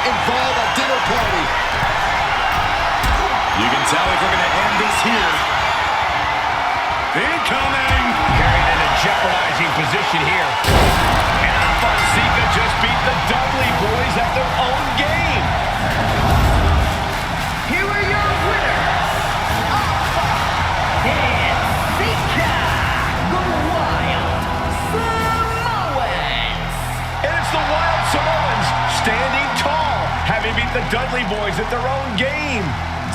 involve a dinner party. You can tell if we're going to end this here. Incoming! Carried in a jeopardizing position here. And Fonseca just beat the Dudley boys at their own game. Here are your winners, Fonseca, the Wild Samoans. And it's the Wild Samoans standing tall, having beat the Dudley boys at their own game.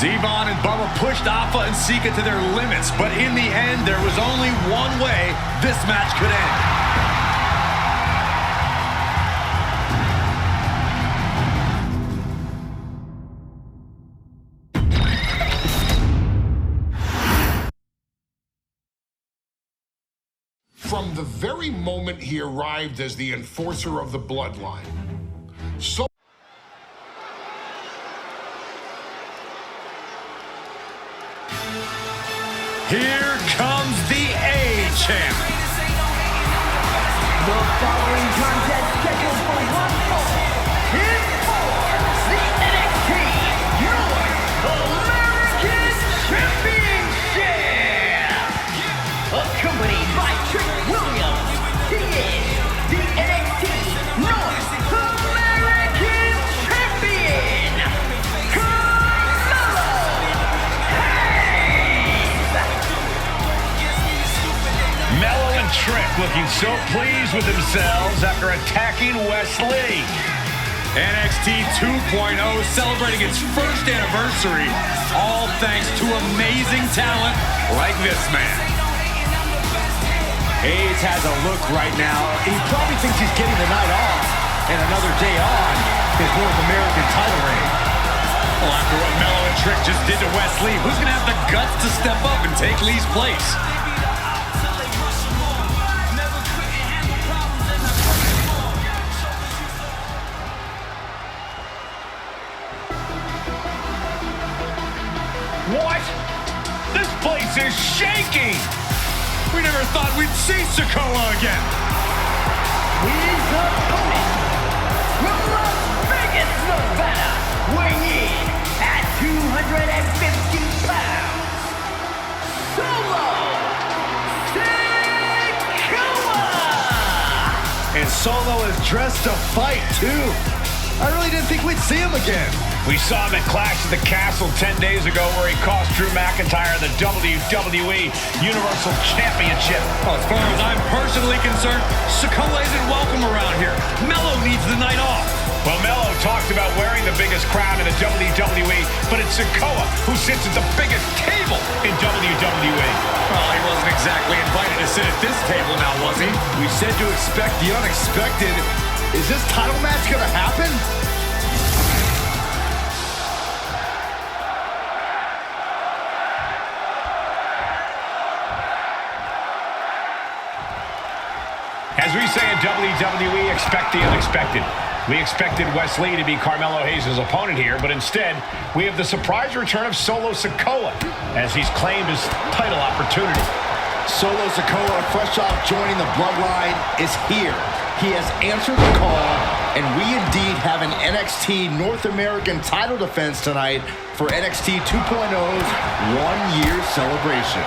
Devon and Bubba pushed Alpha and Sika to their limits, but in the end, there was only one way this match could end. From the very moment he arrived as the enforcer of the Bloodline, Here comes the A-Champ. The following contest scheduled for one fall is for the NXT North American Championship. Accompanied by Trick Williams, he is the NXT North American Champion, Carmelo Hayes. Mello and Trick looking so pleased with themselves after attacking Wesley. NXT 2.0 celebrating its first anniversary, all thanks to amazing talent like this man. Hayes has a look right now. He probably thinks he's getting the night off and another day on his North American title reign. Well, after what Mello and Trick just did to Wesley, who's going to have the guts to step up and take Lee's place? What? This place is shaking! We never thought we'd see Sikoa again. His opponent from Las Vegas, Nevada, weighing in at 250 pounds, Solo Sikoa! And Solo is dressed to fight, too. I really didn't think we'd see him again. We saw him at Clash at the Castle 10 days ago where he cost Drew McIntyre the WWE Universal Championship. Well, as far as I'm personally concerned, Sikoa isn't welcome around here. Mello needs the night off. Well, Mello talked about wearing the biggest crown in the WWE, but it's Sikoa who sits at the biggest table in WWE. Well, he wasn't exactly invited to sit at this table now, was he? We said to expect the unexpected. Is this title match gonna happen? As we say in WWE, expect the unexpected. We expected Wesley to be Carmelo Hayes' opponent here, but instead, we have the surprise return of Solo Sikoa as he's claimed his title opportunity. Solo Sikoa, fresh off joining the Bloodline, is here. He has answered the call, and we indeed have an NXT North American title defense tonight for NXT 2.0's one-year celebration.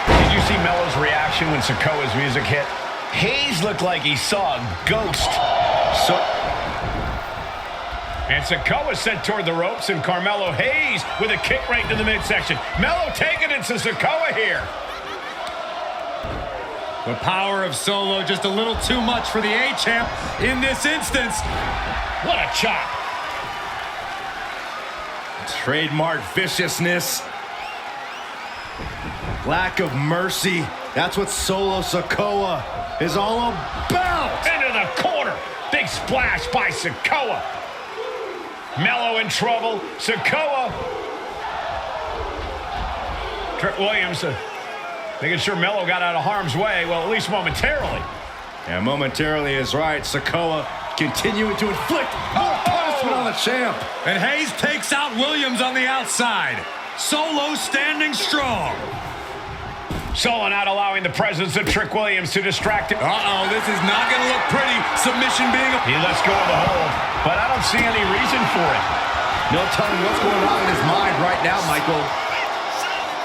Did you see Mello's reaction when Sikoa's music hit? Hayes looked like he saw a ghost. And Sikoa sent toward the ropes, and Carmelo Hayes with a kick right to the midsection. Mello taking it to Sikoa here. The power of Solo just a little too much for the A-Champ in this instance. What a chop. Trademark viciousness. Lack of mercy. That's what Solo Sikoa is all about. Into the corner. Big splash by Sikoa. Mello in trouble. Sikoa. Trick Williams making sure Mello got out of harm's way. Well, at least momentarily. Yeah, momentarily is right. Sikoa continuing to inflict more punishment on the champ. And Hayes takes out Williams on the outside. Solo standing strong. Solo not allowing the presence of Trick Williams to distract him. Uh-oh, this is not going to look pretty. Submission being... He lets go of the hold, but I don't see any reason for it. No telling what's going on in his mind right now, Michael.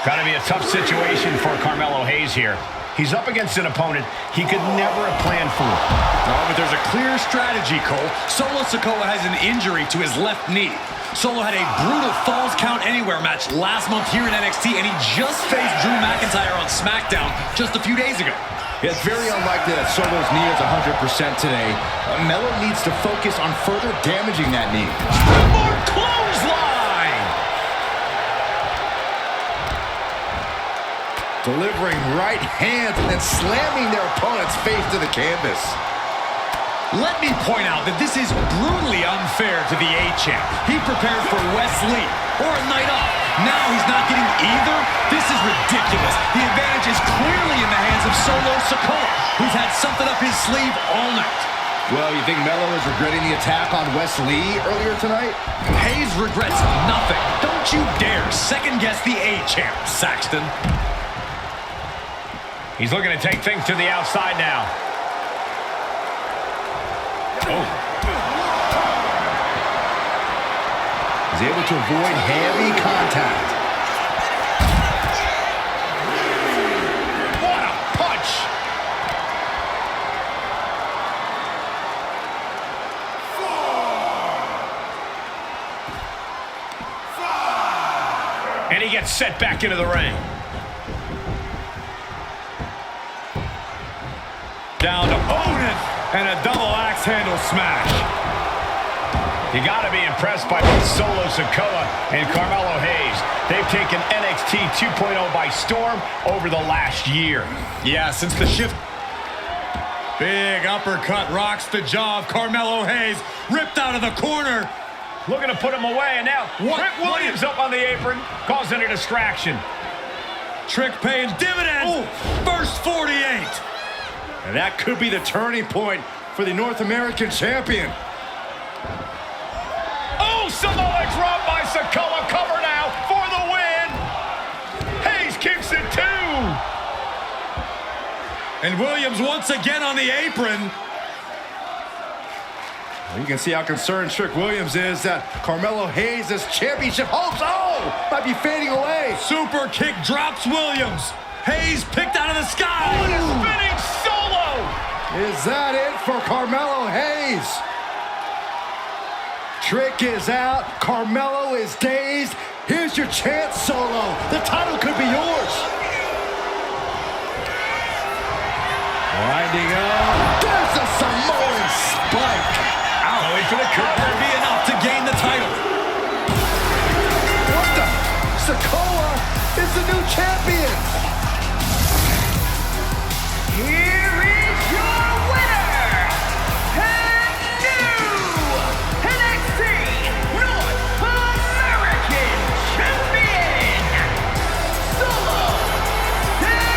Got to be a tough situation for Carmelo Hayes here. He's up against an opponent he could never have planned for. Oh, but there's a clear strategy, Cole. Solo Sikoa has an injury to his left knee. Solo had a brutal Falls Count Anywhere match last month here in NXT, and he just faced Drew McIntyre on SmackDown just a few days ago. Yeah, it's very unlikely that Solo's knee is 100% today. Melo needs to focus on further damaging that knee. Springboard clothesline! Delivering right hands and then slamming their opponent's face to the canvas. Let me point out that this is brutally unfair to the A-Champ. He prepared for Wes Lee or a night off. Now he's not getting either. This is ridiculous. The advantage is clearly in the hands of Solo Sikoa, who's had something up his sleeve all night. Well, you think Melo is regretting the attack on Wes Lee earlier tonight? Hayes regrets nothing. Don't you dare second-guess the A-Champ, Saxton. He's looking to take things to the outside now. Oh. He's able to avoid heavy contact. What a punch! And he gets set back into the ring. Down to Otis. And a double axe handle smash. You got to be impressed by both Solo Sikoa and Carmelo Hayes. They've taken NXT 2.0 by storm over the last year. Yeah, since the shift. Big uppercut rocks the jaw of Carmelo Hayes. Ripped out of the corner. Looking to put him away, and now Trick Williams up on the apron, causing a distraction. Trick paying dividends. Ooh. First 48. And that could be the turning point for the North American champion. Oh, Samoa drop by Sikoa. Cover now for the win. Hayes kicks it too. And Williams once again on the apron. You can see how concerned Trick Williams is that Carmelo Hayes' championship hopes, might be fading away. Super kick drops Williams. Hayes picked out of the sky. Oh, and a spinning Solo. Is that it for Carmelo Hayes? Trick is out. Carmelo is dazed. Here's your chance, Solo. The title could be yours. Winding up. There's a Samoan spike. Wait for the curve. That'll be enough to gain the title. What the? Sikoa is the new champion. Here is your winner, and new NXT North American Champion, Solo Sikoa!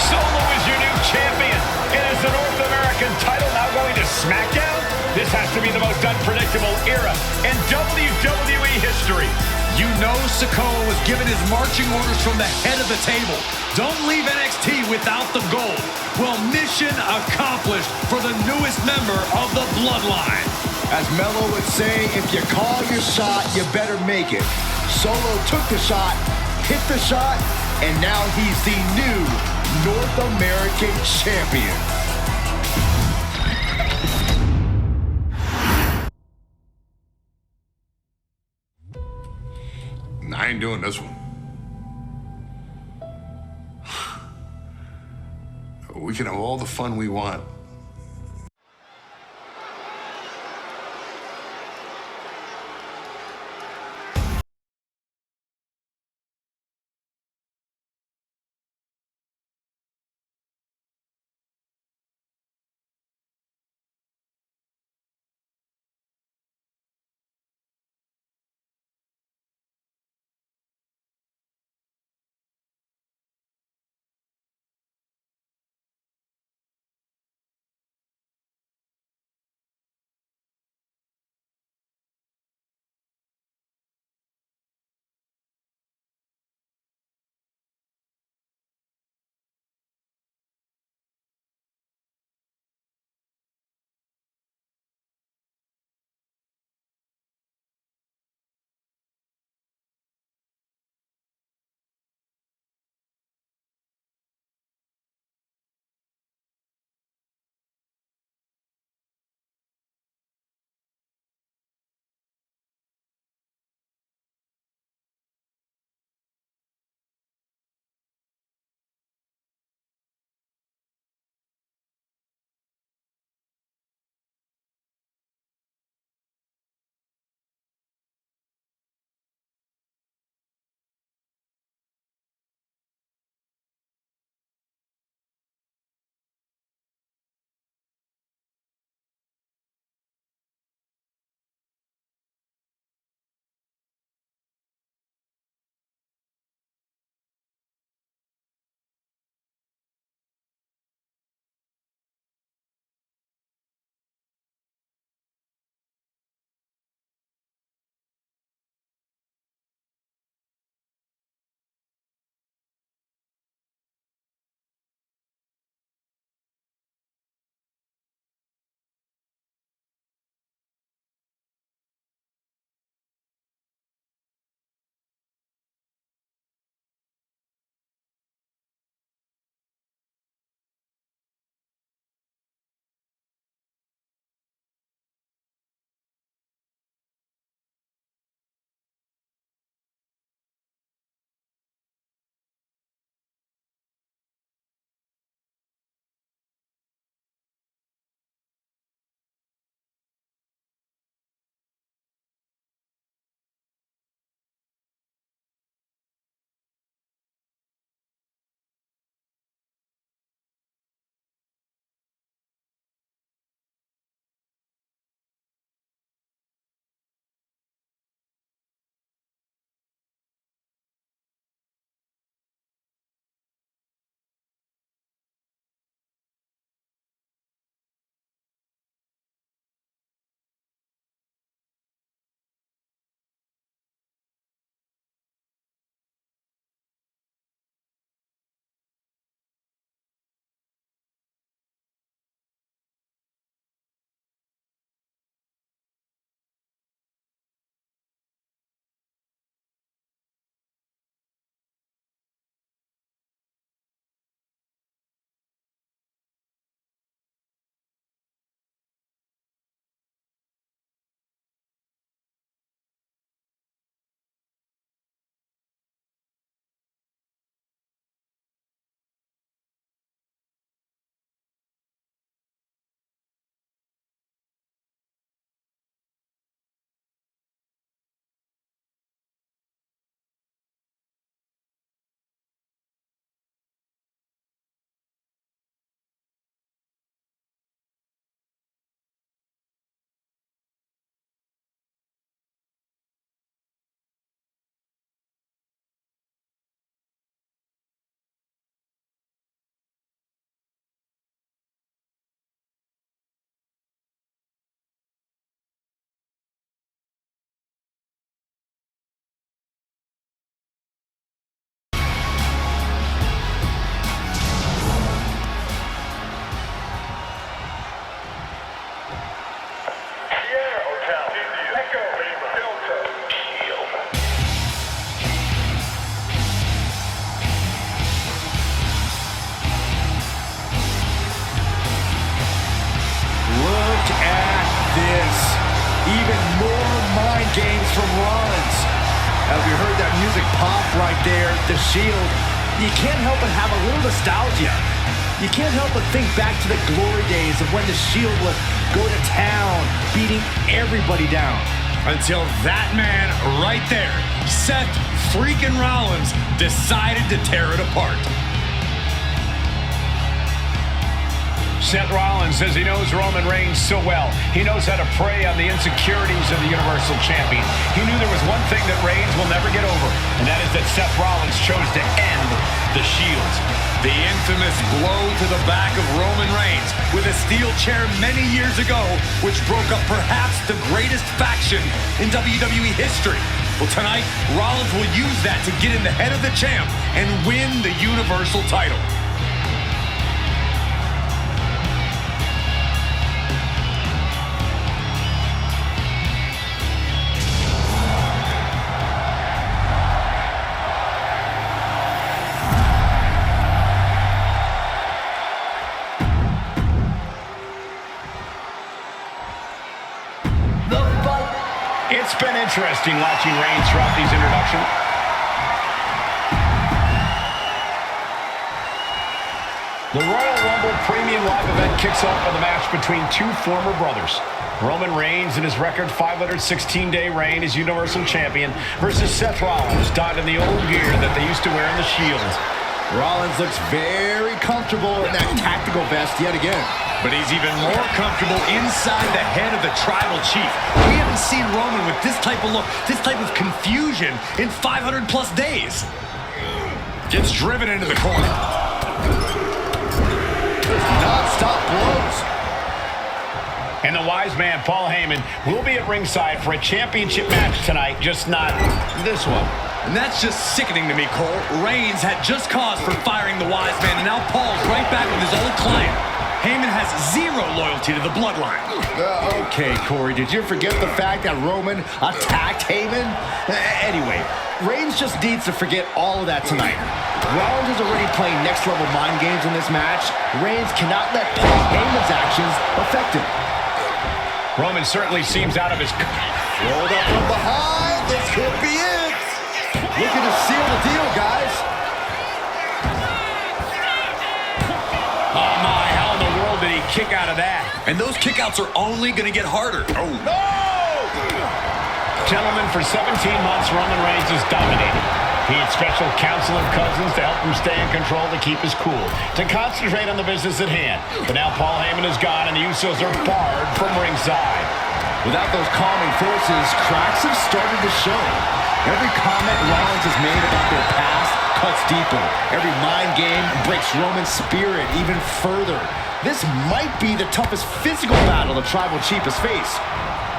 Solo is your new champion. And is the North American title now going to SmackDown? This has to be the most unpredictable era in WWE history. You know Sikoa was given his marching orders from the head of the table. Don't leave NXT without the gold. Well, mission accomplished for the newest member of the Bloodline. As Melo would say, if you call your shot, you better make it. Solo took the shot, hit the shot, and now he's the new North American champion. I ain't doing this one. We can have all the fun we want. from Rollins. As we heard that music pop right there, the Shield, you can't help but have a little nostalgia. You can't help but think back to the glory days of when the Shield would go to town, beating everybody down. Until that man right there, Seth freaking Rollins, decided to tear it apart. Seth Rollins says he knows Roman Reigns so well. He knows how to prey on the insecurities of the Universal Champion. He knew there was one thing that Reigns will never get over, and that is that Seth Rollins chose to end the Shield. The infamous blow to the back of Roman Reigns with a steel chair many years ago, which broke up perhaps the greatest faction in WWE history. Well, tonight, Rollins will use that to get in the head of the champ and win the Universal title. It's been interesting watching Reigns throughout these introductions. The Royal Rumble Premium Live event kicks off with a match between two former brothers. Roman Reigns in his record 516-day reign as Universal Champion versus Seth Rollins, donned in the old gear that they used to wear in the Shield. Rollins looks very comfortable in that tactical vest yet again. But he's even more comfortable inside the head of the Tribal Chief. We haven't seen Roman with this type of look, this type of confusion in 500+ days. Gets driven into the corner. Non-stop blows. And the wise man, Paul Heyman, will be at ringside for a championship match tonight, just not this one. And that's just sickening to me, Cole. Reigns had just cause for firing the wise man, and now Paul's right back with his old client. Heyman has zero loyalty to the Bloodline. Okay, Corey, did you forget the fact that Roman attacked Heyman? Anyway, Reigns just needs to forget all of that tonight. Rollins is already playing next-level mind games in this match. Reigns cannot let Paul Heyman's actions affect him. Roman certainly seems out of his... Rolled up from behind. This could be it. Looking to seal the deal, guys. Oh, my, how in the world did he kick out of that? And those kickouts are only going to get harder. Oh, no! Gentlemen, for 17 months, Roman Reigns has dominated. He had special counsel and cousins to help him stay in control, to keep his cool, to concentrate on the business at hand. But now Paul Heyman is gone, and the Usos are barred from ringside. Without those calming forces, cracks have started to show. Every comment Rollins has made about their past cuts deeper. Every mind game breaks Roman's spirit even further. This might be the toughest physical battle the Tribal Chief has faced,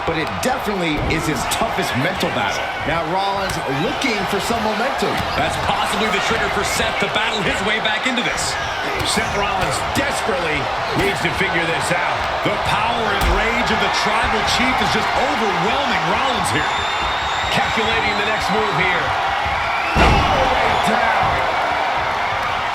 but it definitely is his toughest mental battle. Now Rollins looking for some momentum. That's possibly the trigger for Seth to battle his way back into this. Seth Rollins desperately needs to figure this out. The power and rage of the Tribal Chief is just overwhelming Rollins here. Calculating the next move here. All the way down.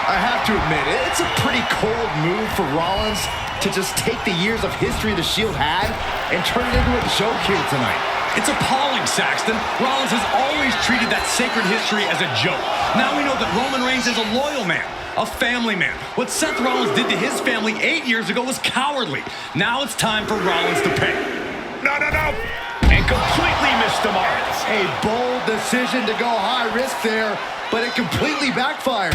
I have to admit, it's a pretty cold move for Rollins to just take the years of history the Shield had and turn it into a joke here tonight. It's appalling, Saxton. Rollins has always treated that sacred history as a joke. Now we know that Roman Reigns is a loyal man, a family man. What Seth Rollins did to his family 8 years ago was cowardly. Now it's time for Rollins to pay. No. And completely missed the mark. A bold decision to go high risk there, but it completely backfired.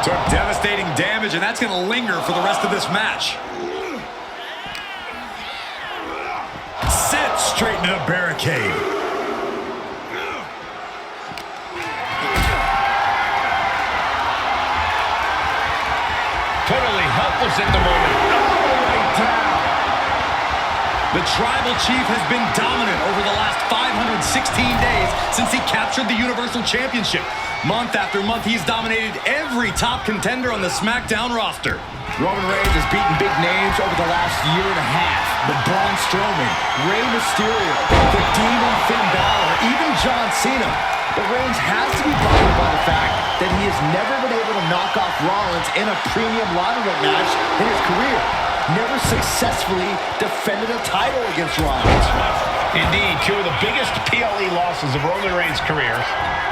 Took devastating damage, and that's going to linger for the rest of this match. Sent straight into the barricade. Totally helpless at the moment. All the way down. The Tribal Chief has been dominant over the last 516 days since he captured the Universal Championship. Month after month, he's dominated every top contender on the SmackDown roster. Roman Reigns has beaten big names over the last year and a half. The Braun Strowman, Rey Mysterio, the Demon Finn Balor, even John Cena. But Reigns has to be bothered by the fact that he has never been able to knock off Rollins in a premium ladder match in his career. Never successfully defended a title against Rollins. Indeed, two of the biggest PLE losses losses of Roman Reigns' career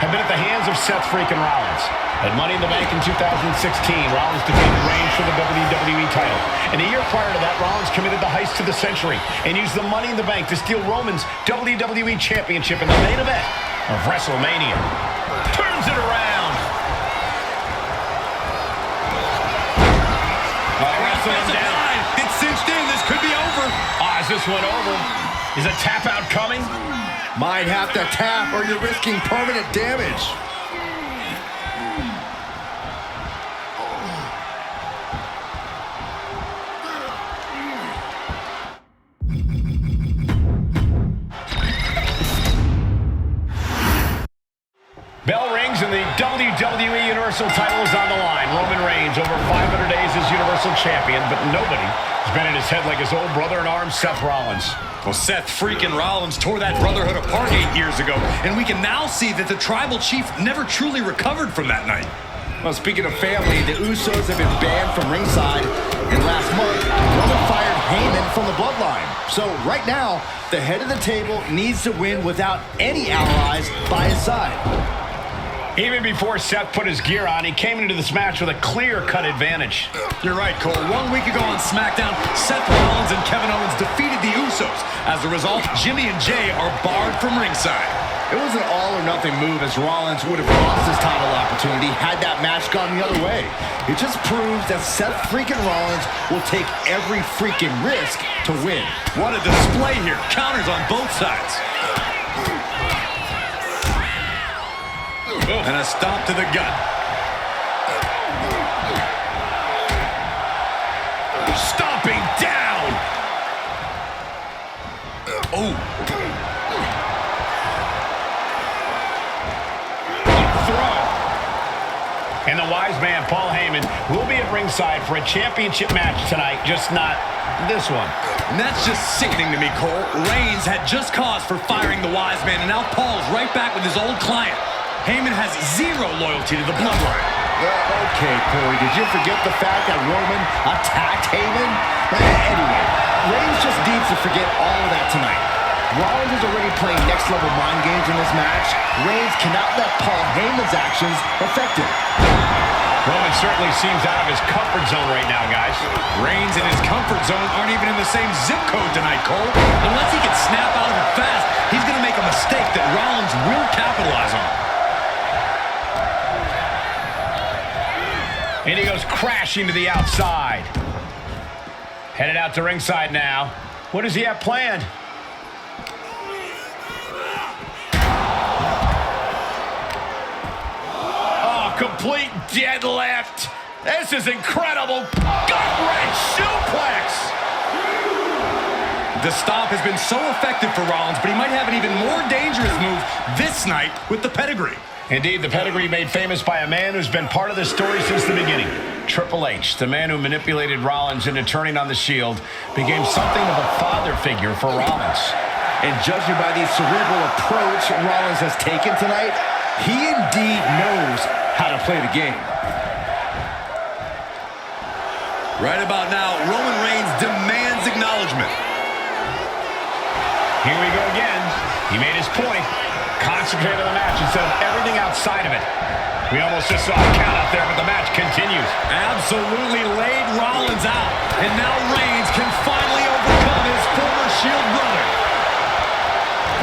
have been at the hands of Seth freaking Rollins. At Money in the Bank in 2016, Rollins defeated Reigns for the WWE title. And a year prior to that, Rollins committed the heist of the century and used the Money in the Bank to steal Roman's WWE Championship in the main event of WrestleMania. Turns it around. Wrestling him down. It's cinched in. This could be over. Is this one over? Is a tap out coming? Might have to tap or you're risking permanent damage. Bell rings and the WWE Universal title is on the line. Roman Reigns over 500 days as Universal Champion, but nobody has been in his head like his old brother-in-arms, Seth Rollins. Well, Seth freaking Rollins tore that brotherhood apart 8 years ago, and we can now see that the Tribal Chief never truly recovered from that night. Well, speaking of family, the Usos have been banned from ringside, and last month, Roman fired Heyman from the Bloodline. So right now, the head of the table needs to win without any allies by his side. Even before Seth put his gear on, he came into this match with a clear-cut advantage. You're right, Cole. 1 week ago on SmackDown, Seth Rollins and Kevin Owens defeated the Usos. As a result, Jimmy and Jay are barred from ringside. It was an all-or-nothing move, as Rollins would have lost his title opportunity had that match gone the other way. It just proves that Seth freaking Rollins will take every freaking risk to win. What a display here. Counters on both sides. And a stomp to the gut. Stomping down. Oh. Throw. And the wise man, Paul Heyman, will be at ringside for a championship match tonight, just not this one. And that's just sickening to me, Cole. Reigns had just cause for firing the wise man, and now Paul's right back with his old client. Heyman has zero loyalty to the Bloodline. Okay, Corey, did you forget the fact that Roman attacked Heyman? Anyway, Reigns just needs to forget all of that tonight. Rollins is already playing next-level mind games in this match. Reigns cannot let Paul Heyman's actions affect him. Roman certainly seems out of his comfort zone right now, guys. Reigns and his comfort zone aren't even in the same zip code tonight, Cole. Unless he can snap out of it fast, he's going to make a mistake that Rollins will capitalize on. And he goes crashing to the outside. Headed out to ringside now. What does he have planned? Oh, complete deadlift. This is incredible. Gut-wrench suplex. The stomp has been so effective for Rollins, but he might have an even more dangerous move this night with the pedigree. Indeed, the pedigree made famous by a man who's been part of the story since the beginning. Triple H, the man who manipulated Rollins into turning on the Shield, became something of a father figure for Rollins. And judging by the cerebral approach Rollins has taken tonight, he indeed knows how to play the game. Right about now, Roman Reigns demands acknowledgement. Here we go again. He made his point. Concentrate on the match instead of everything outside of it. We almost just saw a count out there, but the match continues. Absolutely laid Rollins out. And now Reigns can finally overcome his former Shield brother.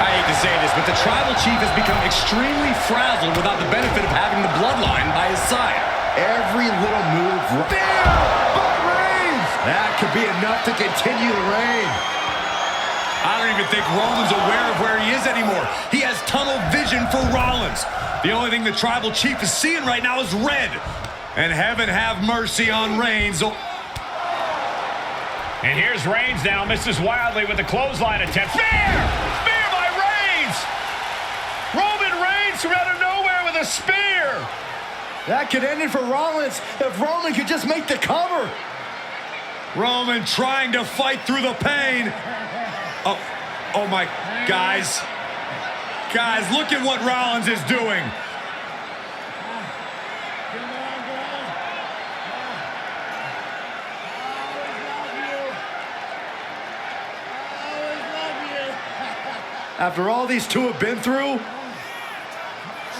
I hate to say this, but the Tribal Chief has become extremely frazzled without the benefit of having the Bloodline by his side. Every little move. Bam! But Reigns! That could be enough to continue the reign. I don't even think Roman's aware of where he is anymore. He has tunnel vision for Rollins. The only thing the Tribal Chief is seeing right now is red. And heaven have mercy on Reigns. And here's Reigns now, misses wildly with the clothesline attempt. Spear! Spear by Reigns! Roman Reigns from out of nowhere with a spear! That could end it for Rollins if Roman could just make the cover. Roman trying to fight through the pain. Oh my, guys. Guys, look at what Rollins is doing. After all these two have been through,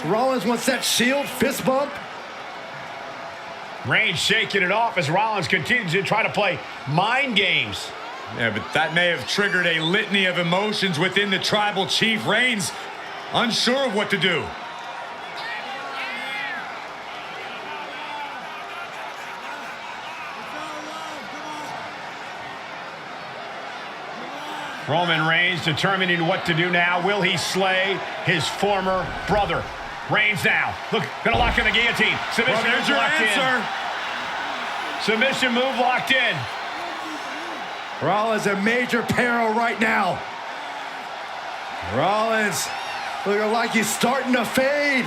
Rollins wants that shield fist bump. Reigns shaking it off as Rollins continues to try to play mind games. Yeah, but that may have triggered a litany of emotions within the tribal chief. Reigns unsure of what to do. Roman Reigns determining what to do now. Will he slay his former brother? Reigns now. Look, gonna lock in the guillotine. Submission Well, there's move your locked answer. in. Submission move locked in. Rollins in major peril right now. Rollins looking like he's starting to fade.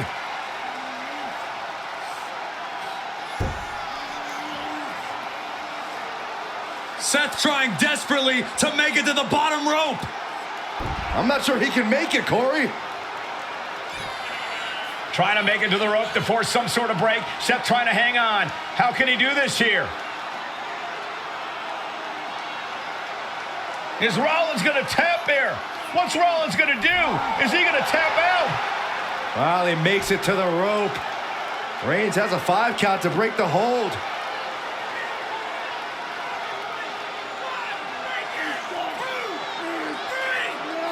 Seth trying desperately to make it to the bottom rope. I'm not sure he can make it, Corey. Trying to make it to the rope to force some sort of break. Seth trying to hang on. How can he do this here? Is Rollins going to tap there? What's Rollins going to do? Is he going to tap out? Well, he makes it to the rope. Reigns has a 5 count to break the hold.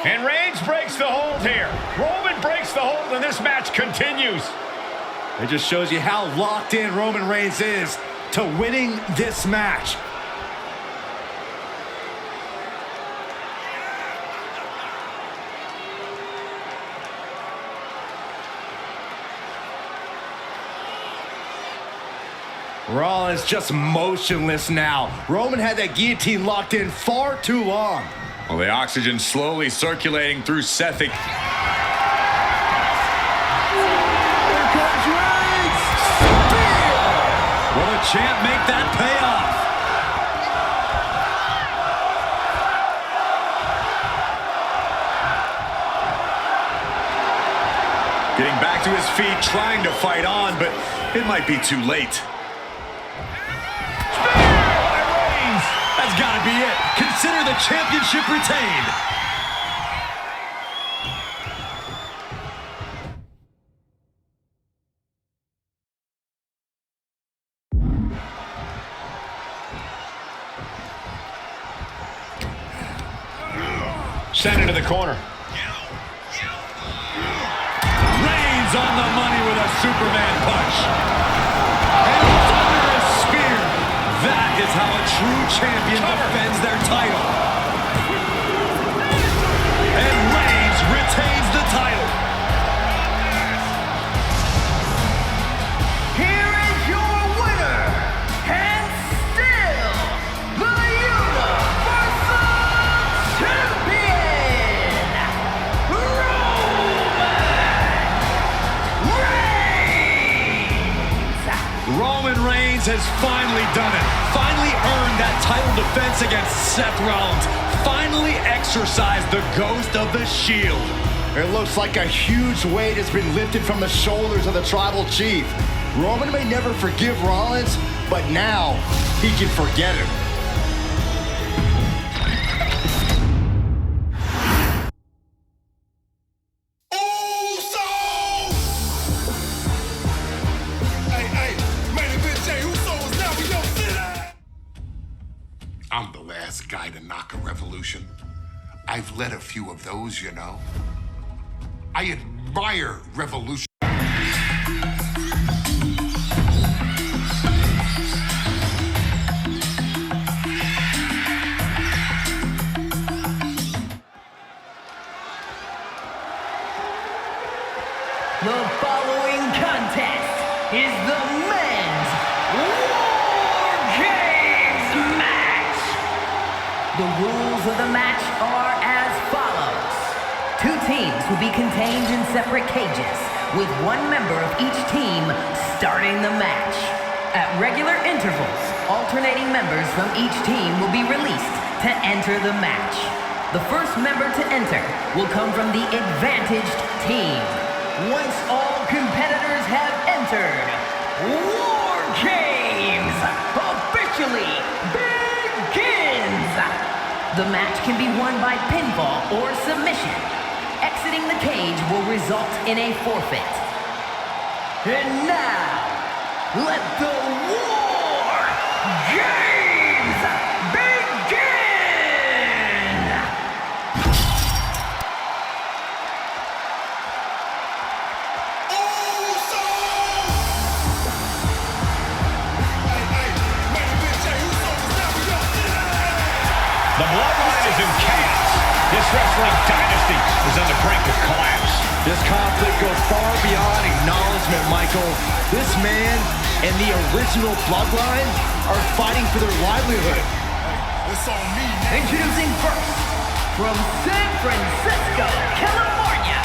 And Reigns breaks the hold here. Roman breaks the hold, and this match continues. It just shows you how locked in Roman Reigns is to winning this match. Rollins just motionless now. Roman had that guillotine locked in far too long. Well, the oxygen slowly circulating through Seth. Here comes Reigns! Spear! Will the champ make that pay off? Getting back to his feet, trying to fight on, but it might be too late. That's got to be it. Consider the championship retained. Send it to the corner. Reigns on the money with a Superman punch. And thunderous spear. That is how a true champion defends their title. And Reigns retains the title. Here is your winner, and still the Universal Champion, Roman Reigns has finally done it. Finally earned that title defense against Seth Rollins. Finally exorcised the ghost of the Shield. It looks like a huge weight has been lifted from the shoulders of the tribal chief. Roman may never forgive Rollins, but now he can forget him. I'm the last guy to knock a revolution. I've led a few of those, you know. I admire revolution. The following contest is the men's War Games match. The rules of the match are as follows. 2 teams will be contained in separate cages, with 1 member of each team starting the match. At regular intervals, alternating members from each team will be released to enter the match. The first member to enter will come from the advantaged team. Once all competitors have entered, War Games officially begins! The match can be won by pinfall or submission. Exiting the cage will result in a forfeit. And now, let the War Games begin! The Bloodline is in chaos. This wrestling dynasty is on the brink of collapse. This conflict goes far beyond acknowledgement, Michael. This man and the original Bloodline are fighting for their livelihood. It's on me now. Introducing first, from San Francisco, California,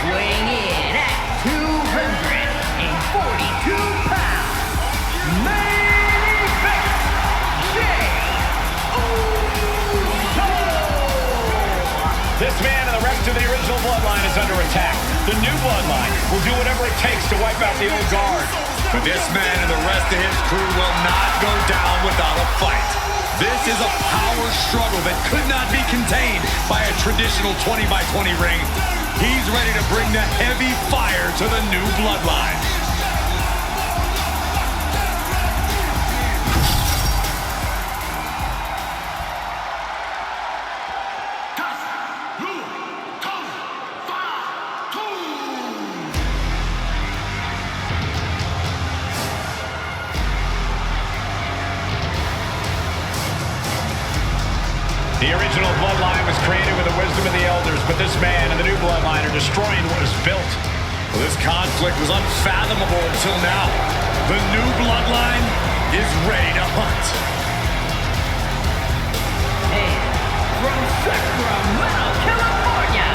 weighing in at 242 pounds, main event, This man and the rest of the original Bloodline is under attack. The new Bloodline will do whatever it takes to wipe out the old guard. But this man and the rest of his crew will not go down without a fight. This is a power struggle that could not be contained by a traditional 20-by-20 ring. He's ready to bring the heavy fire to the new Bloodline. The original Bloodline was created with the wisdom of the elders, but this man and the new Bloodline are destroying what was built. Well, this conflict was unfathomable until now. The new Bloodline is ready to hunt. And from Sacramento, California,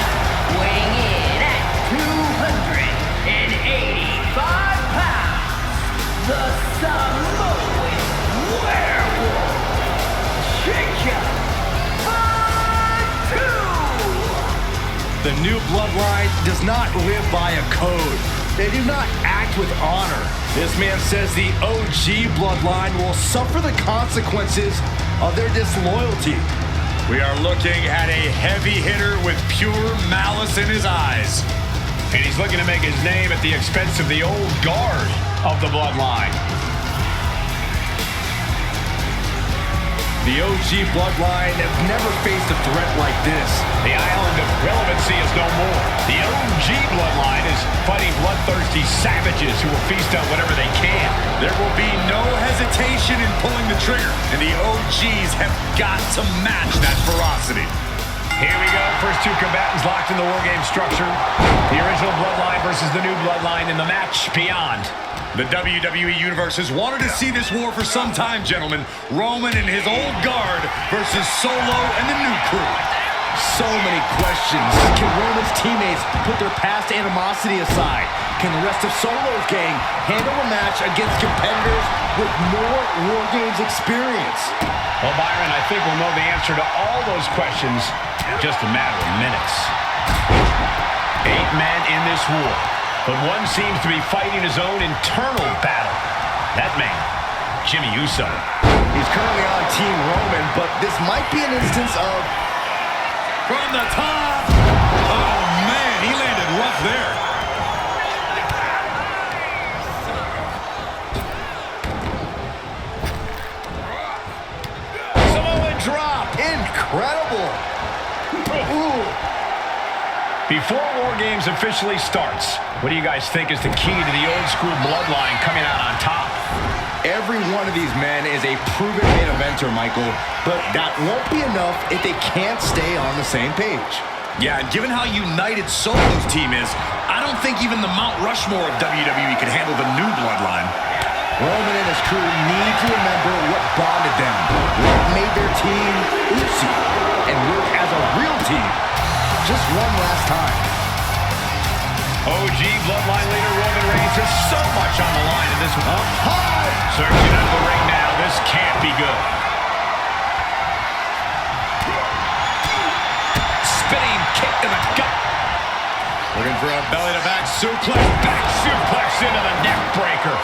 weighing in at 285 pounds, the Samoan Werewolf, Jacob. The new Bloodline does not live by a code. They do not act with honor. This man says the OG Bloodline will suffer the consequences of their disloyalty. We are looking at a heavy hitter with pure malice in his eyes. And he's looking to make his name at the expense of the old guard of the Bloodline. The OG Bloodline have never faced a threat like this. The island of relevancy is no more. The OG Bloodline is fighting bloodthirsty savages who will feast on whatever they can. There will be no hesitation in pulling the trigger, and the OGs have got to match that ferocity. Here we go. First two combatants locked in the War Game structure. The original Bloodline versus the new Bloodline in the match beyond. The WWE Universe has wanted to see this war for some time, gentlemen. Roman and his old guard versus Solo and the new crew. So many questions. Can Roman's teammates put their past animosity aside? Can the rest of Solo's gang handle a match against competitors with more War Games experience? Well, Byron, I think we'll know the answer to all those questions in just a matter of minutes. 8 men in this war, but one seems to be fighting his own internal battle. That man, Jimmy Uso. He's currently on Team Roman, but this might be an instance of... From the top! Oh, man, he landed rough there. Samoan drop! Incredible! Ooh. Before War Games officially starts, what do you guys think is the key to the old school Bloodline coming out on top? Every one of these men is a proven main eventer, Michael, but that won't be enough if they can't stay on the same page. Yeah, and given how united Solo's team is, I don't think even the Mount Rushmore of WWE can handle the new Bloodline. Roman and his crew need to remember what bonded them, what made their team Uso, and work as a real team. Just one last time. OG Bloodline leader Roman Reigns has so much on the line in this one. Searching out the ring now. This can't be good. Spinning kick to the gut. Looking for a belly-to-back suplex. Back suplex into the neck breaker.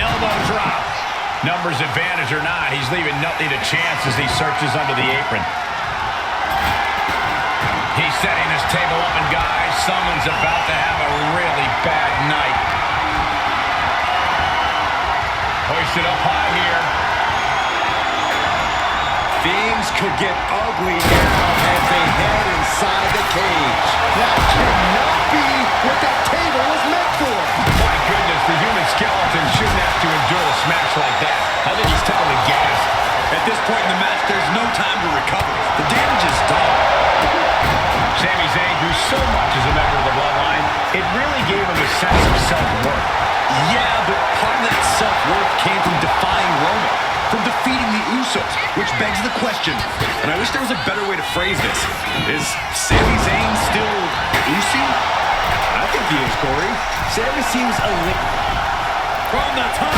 Elbow drop. Numbers advantage or not, he's leaving nothing to chance as he searches under the apron. He's setting his table up, and guys, someone's about to have a really bad night. hoisted up high here. Things could get ugly now as they head inside the cage. That cannot be what that table was meant for. My goodness, the human skeleton shouldn't have to endure a smash like that. I think he's totally gassed. At this point in the match, there's no time to recover. The damage is done. Sami Zayn grew so much as a member of the Bloodline, it really gave him a sense of self-worth. Yeah, but part of that self-worth came from defying Roman, from defeating the Usos, which begs the question, and I wish there was a better way to phrase this. Is Sami Zayn still Usi? I think he is, Corey. Sami seems a little... From the top.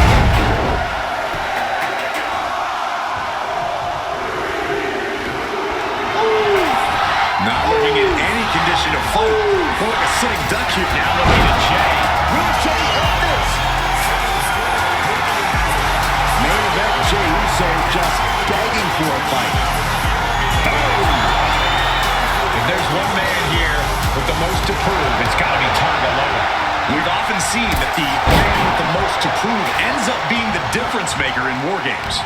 Not looking in any condition to fight. More like a sitting duck here. Now looking at Jay. Will Jay end this? Main event Jey Uso just begging for a fight. If there's one man here with the most to prove, it's got to be Tonga Loa. We've often seen that the man with the most to prove ends up being the difference maker in war games.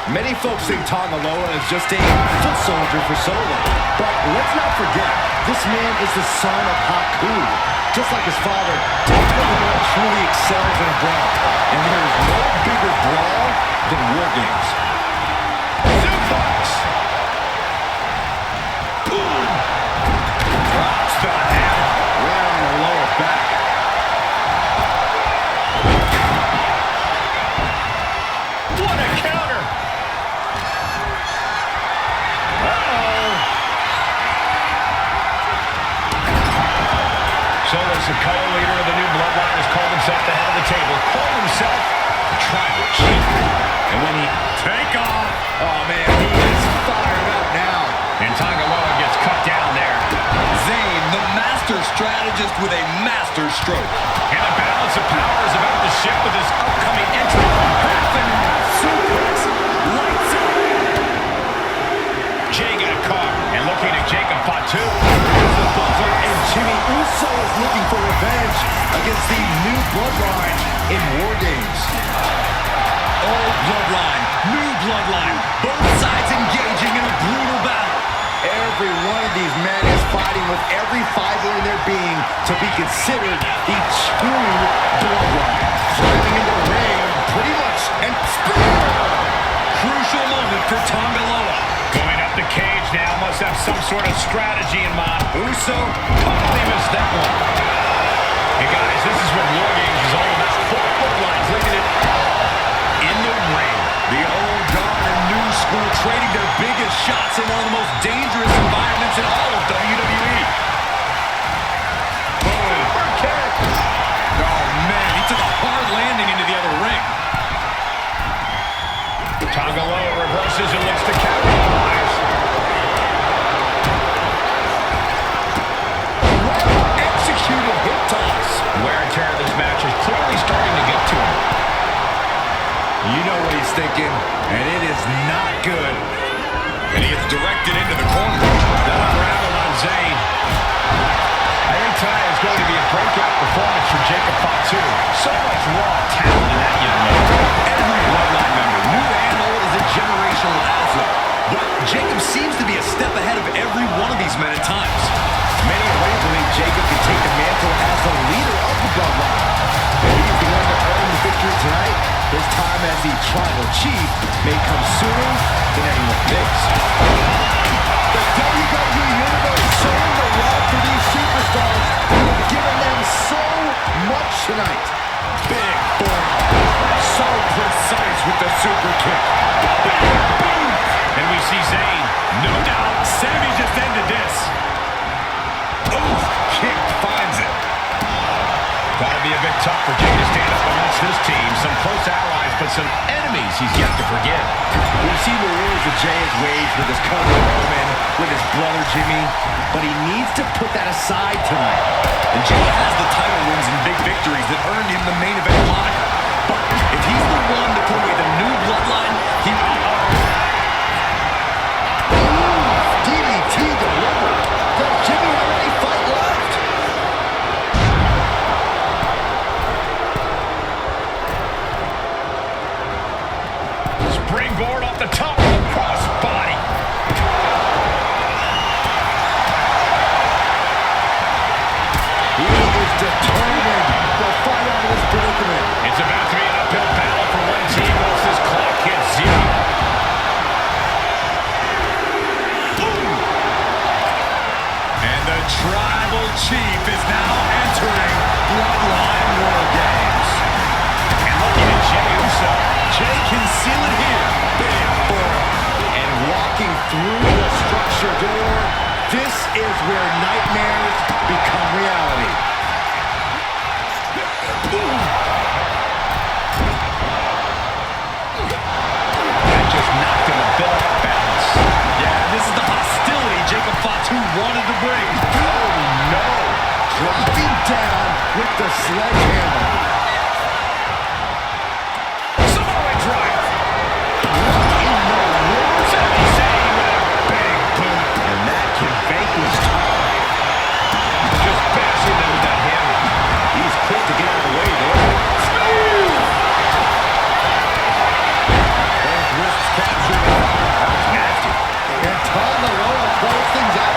Many folks think Tonga Loa is just a foot soldier for Solo. But let's not forget, this man is the son of Haku. Just like his father, Tonga Loa truly excels in a brawl. And there is no bigger brawl than war games. Suplex. Boom. Drops the hammer. Right on the lower back. What a counter. Solo Sikoa, leader of the new Bloodline, has called himself the head of the table. Called himself a tribal chief. And when he take off, Oh, man, he is fired up now. And Tonga Loa gets cut down there. Zayn, the master strategist with a master stroke. And the balance of power is about to shift with his upcoming entry. Half and half suplex. Lights out. Jay got caught. And looking at Jacob Fatu. Here's the buzzer, and Jimmy Uso is looking for revenge against the new Bloodline in War Games. Old Bloodline, new Bloodline. Both sides engaging in a brutal battle. Every one of these men is fighting with every fiber in their being to be considered the true Bloodline. Climbing into the ring, pretty much, and spear! Crucial moment for Tonga Loa. Going up the cage now. Must have some sort of strategy in mind. Uso totally missed that one. Hey, guys, this is what War Games is all about. Four Bloodlines living it in the ring. The old guard and new school trading their biggest shots in one of the most dangerous environments in all of WWE. Boom. Oh, man, he took a hard landing into the other ring. Tonga Loa reverses and looks to capitalize. Well-executed hip toss. Wear and tear of this match is clearly starting to get to him. You know what he's thinking, and it is not good. And he gets directed into the corner. That'll gravel on Zayn. I think tonight is going to be a breakout performance for Jacob Fatu. So much raw talent in that young man. Every Bloodline member, new and old, is a generational athlete. But Jacob seems to be a step ahead of every one of these men at times. Many already believe Jacob can take the mantle as the leader of the Bloodline. If he's the one to earn the victory tonight, his time as the tribal chief may come sooner than anyone thinks. The WWE Universe showing the love for these superstars who have given them so much tonight. Big forearm. So precise with the super kick. Boom. And we see Zayn. No doubt, Sami just ended this. Oof, kick finds it. Gotta be a bit tough for Jay to stand up amongst this team. Some close allies, but some enemies he's yet to forget. We've seen the wars that Jay has waged with his cousin Roman, with his brother Jimmy, but he needs to put that aside tonight. And Jay has the title wins and big victories that earned him the main event moniker. But if he's the one to put away the new Bloodline, he... DDT delivered. Does Jimmy have any fight left? That just knocked him a bit off balance. Yeah, this is the hostility Jacob Fatu wanted to bring. Oh, no. Dropping down with the sledgehammer. Samoa drive. And that can bank his time. Just bashing them with that hammer. He's quick to get out of the way there. Both wrists captured. That was nasty. And Tom Malone close things out.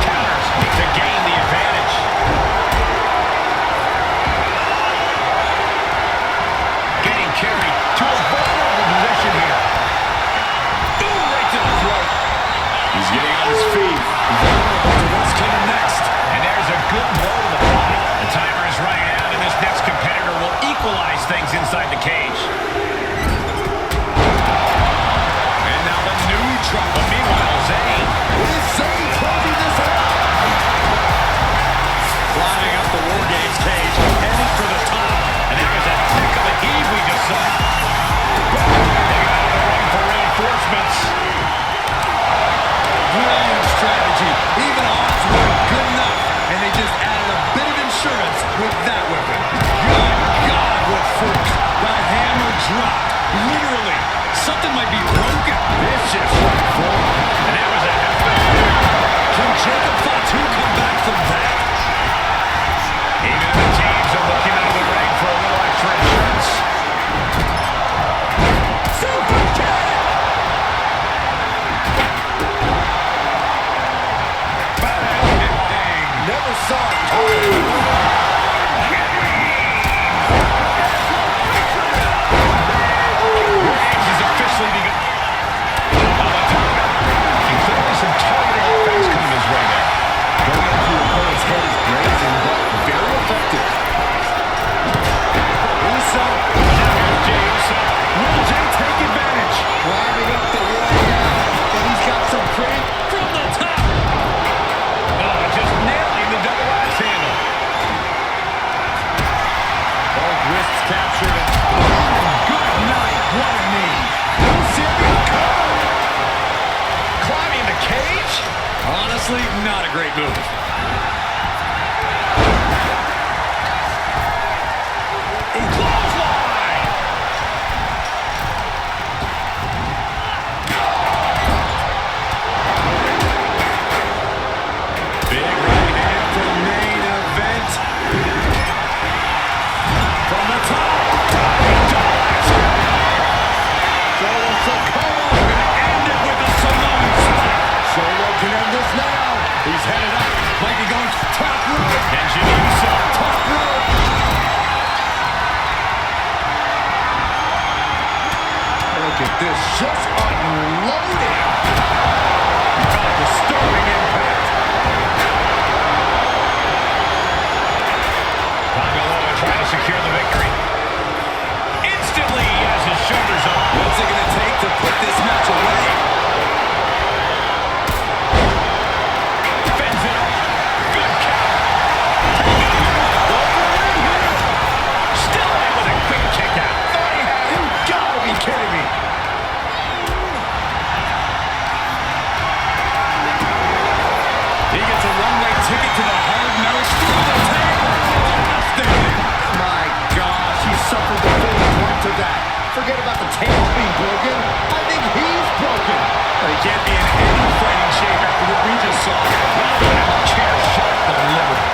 Counters to gain the advantage. Getting carried to a vulnerable position here. Boom, right to the throat. He's getting on his feet. Vulnerable to what's coming next. And there's a good blow to the body. The timer is running out, and this next competitor will equalize things inside the cage. And now the new trouble. Meanwhile, Zayn. Is Zayn closing this out? Climbing up the War Games cage, heading for the top. And that was a heck of a heave we just saw. They got on the run for reinforcements. Brilliant strategy. Even odds weren't good enough, and they just added a bit of insurance with that weapon. Good God, what force. The hammer dropped. Literally. Something might be broken. Vicious right forward. And that was a Can Jacob Fatu come back from that? even the teams are looking out of the ring for a little extra insurance. Super kick! Never saw it coming. Reigns is officially begun. On the top. And clearly some targeted offense coming his way there. Going up to your opponent's head is brazen, but very effective. Uso. Now here's Jey Uso. Will Jey take advantage? Climbing up the wall now. And he's got some pretty... From the top. Oh, just nailing the double axe handle. Both wrists captured. Good night. What a knee. Climbing the cage? Honestly, not a great move. Clothesline! Big right hand for the main event. From the top. Solo Sikoa. Gonna end it with a Samoan spike. Solo can end this now. He's headed up. Might be going top rope. And Jey Uso. Top rope. Look at this. Just unloading. Disturbing impact. Tangaloa trying to secure the victory. Instantly, he has his shoulders up. What's it going to take to put this match away? Fends it up. Good count. Still in with a quick kick out. Thought he had him. You gotta be kidding me. He gets a one-way ticket to the hard metal through the table. Devastating. My gosh, he suffered the full brunt of that. Forget about the table being broken. I think he's broken. He can't be in any fighting shape after what we just saw. Chair shot delivered.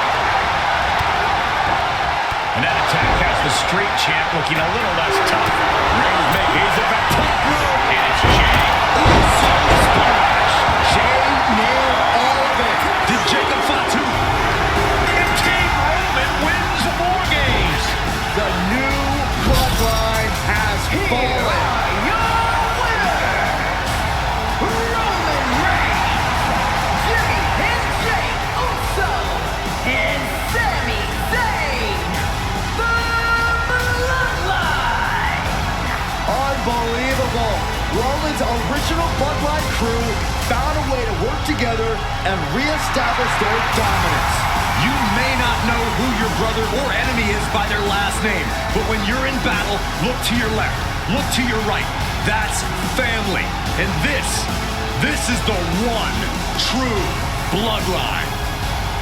And that attack has the street champ looking a little less tough. Reigns he's at the top rope. And it's Jey. Uso splash. Jey nailed all of it. Did Jacob Fatu? And Team Roman wins the War Games. The new bloodline has fallen. Your winners, Roman Reigns, Jimmy and Jey Uso, and Sami Zayn, the Bloodline. Unbelievable. original Bloodline crew found a way to work together and reestablish their dominance. You may not know who your brother or enemy is by their last name, but when you're in battle, look to your left, look to your right. That's family. And this is the one true Bloodline.